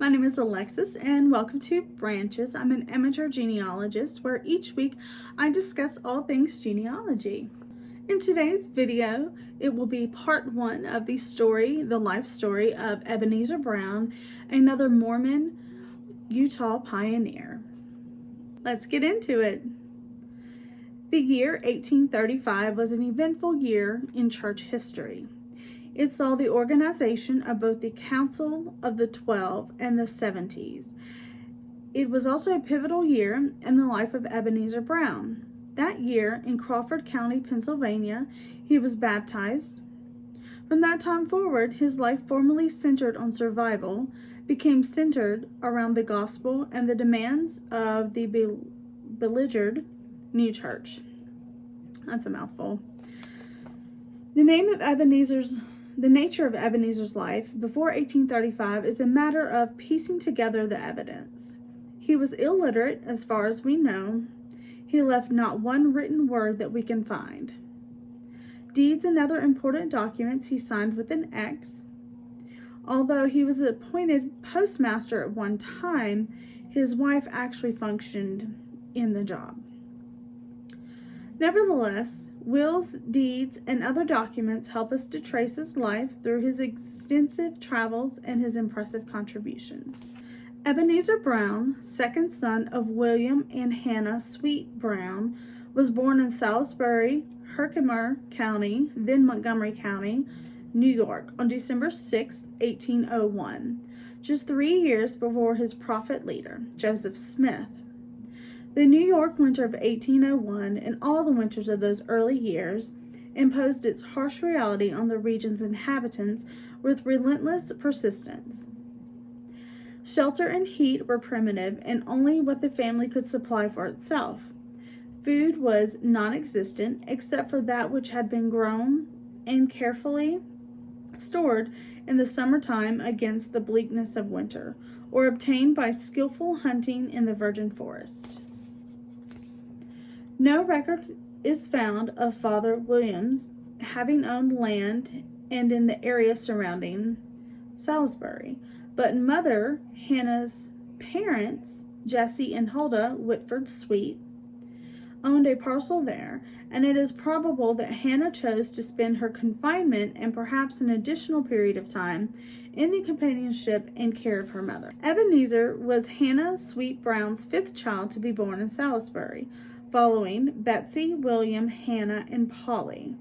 My name is Alexis and welcome to Branches. I'm an amateur genealogist where each week I discuss all things genealogy. In today's video, it will be part one of the life story of Ebenezer Brown, another Mormon Utah pioneer. Let's get into it. The year 1835 was an eventful year in church history. It saw the organization of both the Council of the 12 and the 70s. It was also a pivotal year in the life of Ebenezer Brown. That year, in Crawford County, Pennsylvania, he was baptized. From that time forward, his life, formerly centered on survival, became centered around the gospel and the demands of the beleaguered new church. That's a mouthful. The nature of Ebenezer's life before 1835 is a matter of piecing together the evidence. He was illiterate as far as we know. He left not one written word that we can find. Deeds and other important documents he signed with an X. Although he was appointed postmaster at one time, his wife actually functioned in the job. Nevertheless, wills, deeds, and other documents help us to trace his life through his extensive travels and his impressive contributions. Ebenezer Brown, second son of William and Hannah Sweet Brown, was born in Salisbury, Herkimer County, then Montgomery County, New York, on December 6, 1801, just 3 years before his prophet leader, Joseph Smith. The New York winter of 1801 and all the winters of those early years imposed its harsh reality on the region's inhabitants with relentless persistence. Shelter and heat were primitive and only what the family could supply for itself. Food was non-existent except for that which had been grown and carefully stored in the summertime against the bleakness of winter, or obtained by skillful hunting in the virgin forest. No record is found of Father William's having owned land and in the area surrounding Salisbury, but Mother Hannah's parents, Jesse and Huldah Whitford Sweet, owned a parcel there, and it is probable that Hannah chose to spend her confinement and perhaps an additional period of time in the companionship and care of her mother. Ebenezer was Hannah Sweet Brown's fifth child to be born in Salisbury, following Betsy, William, Hannah, and Polly.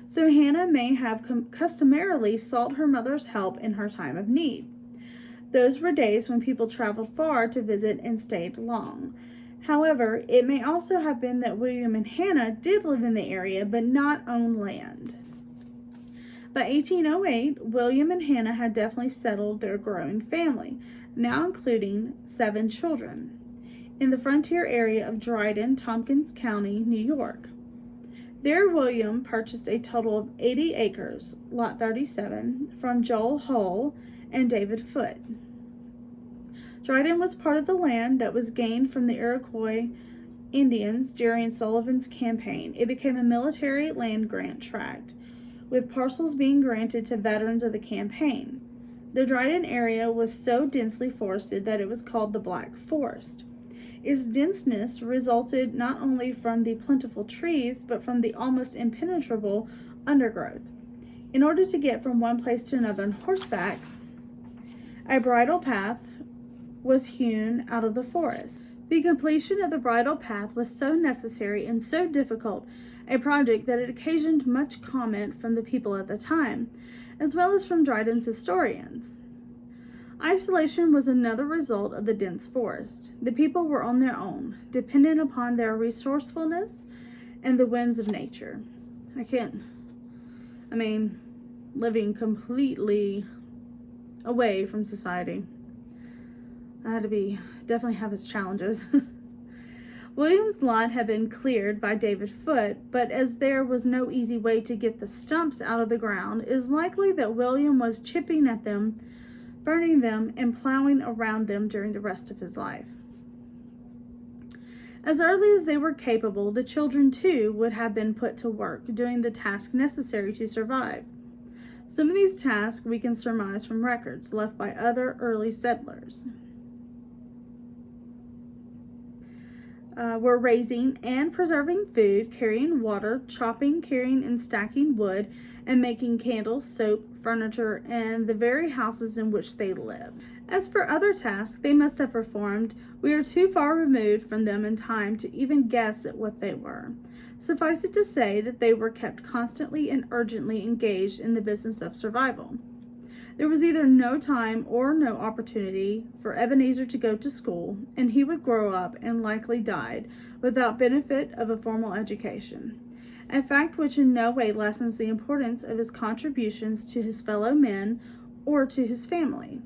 So Hannah may have customarily sought her mother's help in her time of need. Those were days when people traveled far to visit and stayed long. However, it may also have been that William and Hannah did live in the area but not own land. By 1808, William and Hannah had definitely settled their growing family, now including 7 children, in the frontier area of Dryden, Tompkins County, New York. There, William purchased a total of 80 acres, Lot 37, from Joel Hull and David Foote. Dryden was part of the land that was gained from the Iroquois Indians during Sullivan's campaign. It became a military land grant tract, with parcels being granted to veterans of the campaign. The Dryden area was so densely forested that it was called the Black Forest. Its denseness resulted not only from the plentiful trees, but from the almost impenetrable undergrowth. In order to get from one place to another on horseback, a bridle path was hewn out of the forest. The completion of the bridle path was so necessary and so difficult a project that it occasioned much comment from the people at the time, as well as from Dryden's historians. Isolation was another result of the dense forest. The people were on their own, dependent upon their resourcefulness and the whims of nature. Living completely away from society. Definitely have its challenges. William's lot had been cleared by David Foote, but as there was no easy way to get the stumps out of the ground, it is likely that William was chipping at them, burning them, and plowing around them during the rest of his life. As early as they were capable, the children too would have been put to work, doing the task necessary to survive. Some of these tasks we can surmise from records left by other early settlers. Were raising and preserving food, carrying water, chopping, carrying, and stacking wood, and making candles, soap, furniture, and the very houses in which they lived. As for other tasks they must have performed, we are too far removed from them in time to even guess at what they were. Suffice it to say that they were kept constantly and urgently engaged in the business of survival. There was either no time or no opportunity for Ebenezer to go to school, and he would grow up and likely died without benefit of a formal education, a fact which in no way lessens the importance of his contributions to his fellow men or to his family.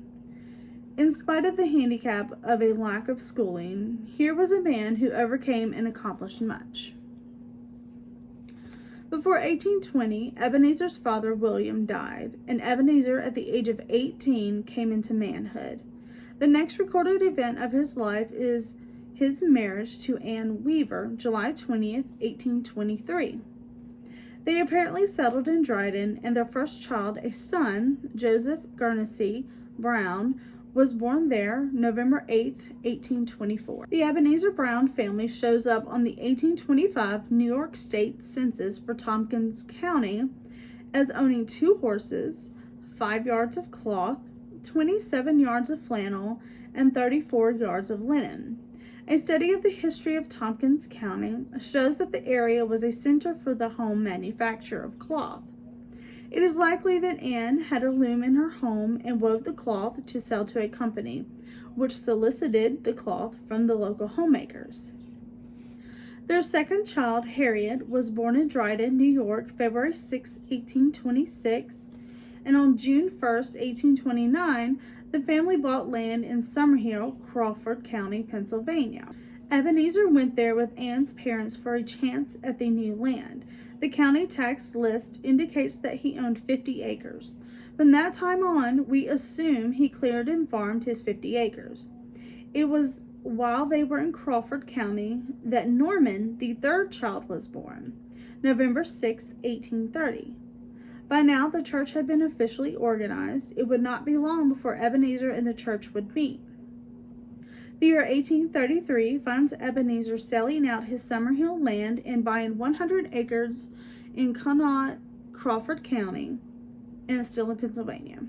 In spite of the handicap of a lack of schooling, here was a man who overcame and accomplished much. Before 1820, Ebenezer's father, William, died, and Ebenezer, at the age of 18, came into manhood. The next recorded event of his life is his marriage to Ann Weaver, July 20th, 1823. They apparently settled in Dryden, and their first child, a son, Joseph Ebenezer Brown, was born there November 8, 1824. The Ebenezer Brown family shows up on the 1825 New York State Census for Tompkins County as owning 2 horses, 5 yards of cloth, 27 yards of flannel, and 34 yards of linen. A study of the history of Tompkins County shows that the area was a center for the home manufacture of cloth. It is likely that Anne had a loom in her home and wove the cloth to sell to a company, which solicited the cloth from the local homemakers. Their second child, Harriet, was born in Dryden, New York, February 6, 1826, and on June 1, 1829, the family bought land in Summerhill, Crawford County, Pennsylvania. Ebenezer went there with Anne's parents for a chance at the new land. The county tax list indicates that he owned 50 acres. From that time on, we assume he cleared and farmed his 50 acres. It was while they were in Crawford County that Norman, the third child, was born, November 6, 1830. By now, the church had been officially organized. It would not be long before Ebenezer and the church would meet. The year 1833 finds Ebenezer selling out his Summerhill land and buying 100 acres in Connaught, Crawford County, and still in Pennsylvania.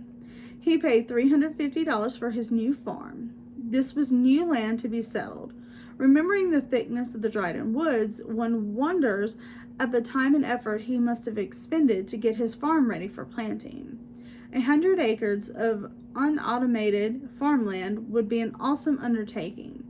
He paid $350 for his new farm. This was new land to be settled. Remembering the thickness of the Dryden woods, one wonders at the time and effort he must have expended to get his farm ready for planting. 100 acres of unautomated farmland would be an awesome undertaking.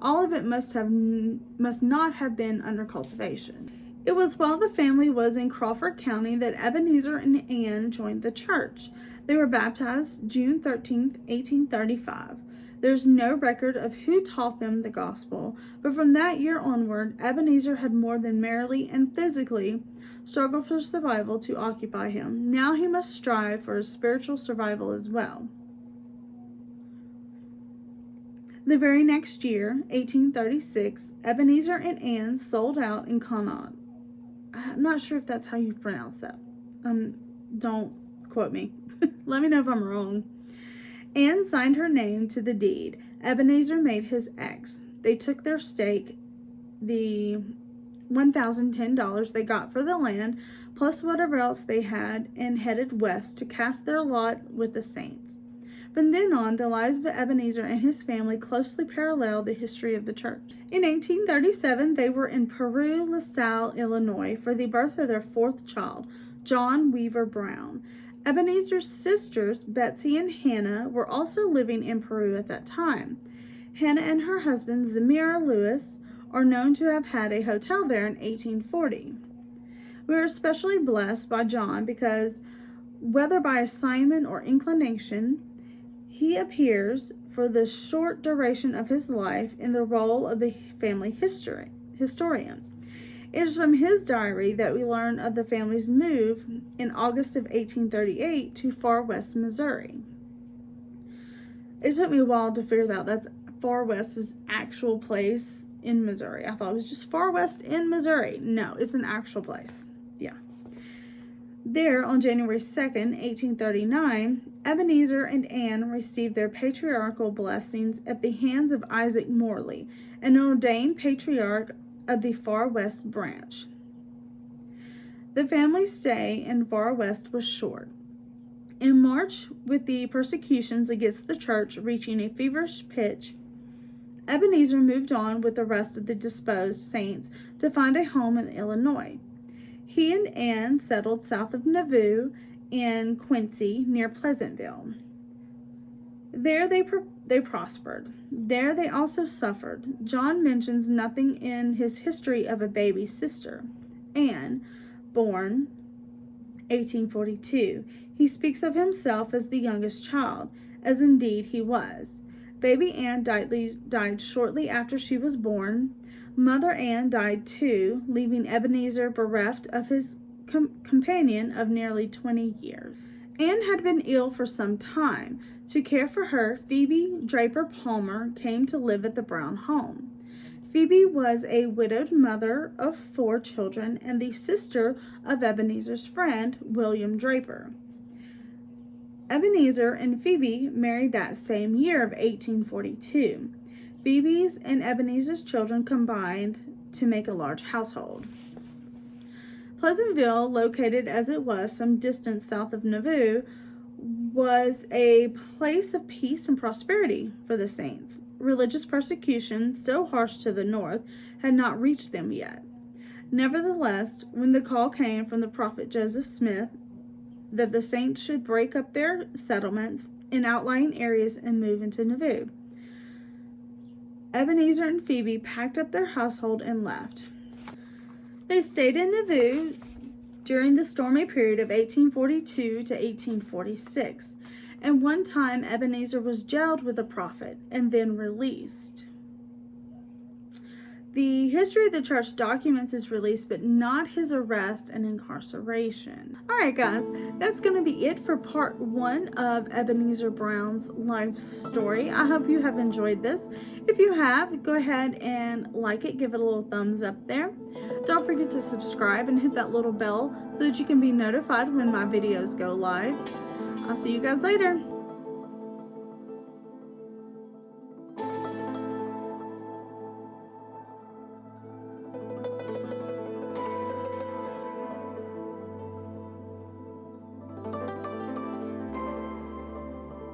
All of it must not have been under cultivation. It was while the family was in Crawford County that Ebenezer and Ann joined the church. They were baptized June 13, 1835. There's no record of who taught them the gospel, but from that year onward, Ebenezer had more than merely and physically struggled for survival to occupy him. Now he must strive for his spiritual survival as well. The very next year, 1836, Ebenezer and Ann sold out in Connaught. I'm not sure if that's how you pronounce that. Don't quote me. Let me know if I'm wrong. Ann signed her name to the deed. Ebenezer made his X. They took their stake, the $1,010 they got for the land, plus whatever else they had, and headed west to cast their lot with the saints. From then on, the lives of Ebenezer and his family closely parallel the history of the church. In 1837, they were in Peru, LaSalle, Illinois, for the birth of their 4th child, John Weaver Brown. Ebenezer's sisters, Betsy and Hannah, were also living in Peru at that time. Hannah and her husband, Zamira Lewis, are known to have had a hotel there in 1840. We are especially blessed by John because, whether by assignment or inclination, he appears for the short duration of his life in the role of the family historian. It is from his diary that we learn of the family's move in August of 1838 to Far West, Missouri. It took me a while to figure that out. That's Far West's actual place in Missouri. I thought it was just Far West in Missouri. No, it's an actual place. Yeah. There, on January 2nd, 1839, Ebenezer and Ann received their patriarchal blessings at the hands of Isaac Morley, an ordained patriarch of the Far West branch. The family's stay in Far West was short. In March, with the persecutions against the church reaching a feverish pitch, Ebenezer moved on with the rest of the disposed saints to find a home in Illinois. He and Ann settled south of Nauvoo in Quincy, near Pleasantville. There they prospered. There they also suffered. John mentions nothing in his history of a baby sister, Ann, born 1842. He speaks of himself as the youngest child, as indeed he was. Baby Ann died shortly after she was born. Mother Ann died too, leaving Ebenezer bereft of his companion of nearly 20 years. Ann had been ill for some time. To care for her, Phoebe Draper Palmer came to live at the Brown home. Phoebe was a widowed mother of 4 children and the sister of Ebenezer's friend, William Draper. Ebenezer and Phoebe married that same year of 1842. Phoebe's and Ebenezer's children combined to make a large household. Pleasantville, located as it was some distance south of Nauvoo, was a place of peace and prosperity for the saints. Religious persecution, so harsh to the north, had not reached them yet. Nevertheless, when the call came from the prophet Joseph Smith that the saints should break up their settlements in outlying areas and move into Nauvoo, Ebenezer and Phoebe packed up their household and left. They stayed in Nauvoo during the stormy period of 1842 to 1846, and one time Ebenezer was jailed with a prophet and then released. The history of the church documents his release, but not his arrest and incarceration. Alright guys, that's going to be it for part 1 of Ebenezer Brown's life story. I hope you have enjoyed this. If you have, go ahead and like it, give it a little thumbs up there. Don't forget to subscribe and hit that little bell so that you can be notified when my videos go live. I'll see you guys later.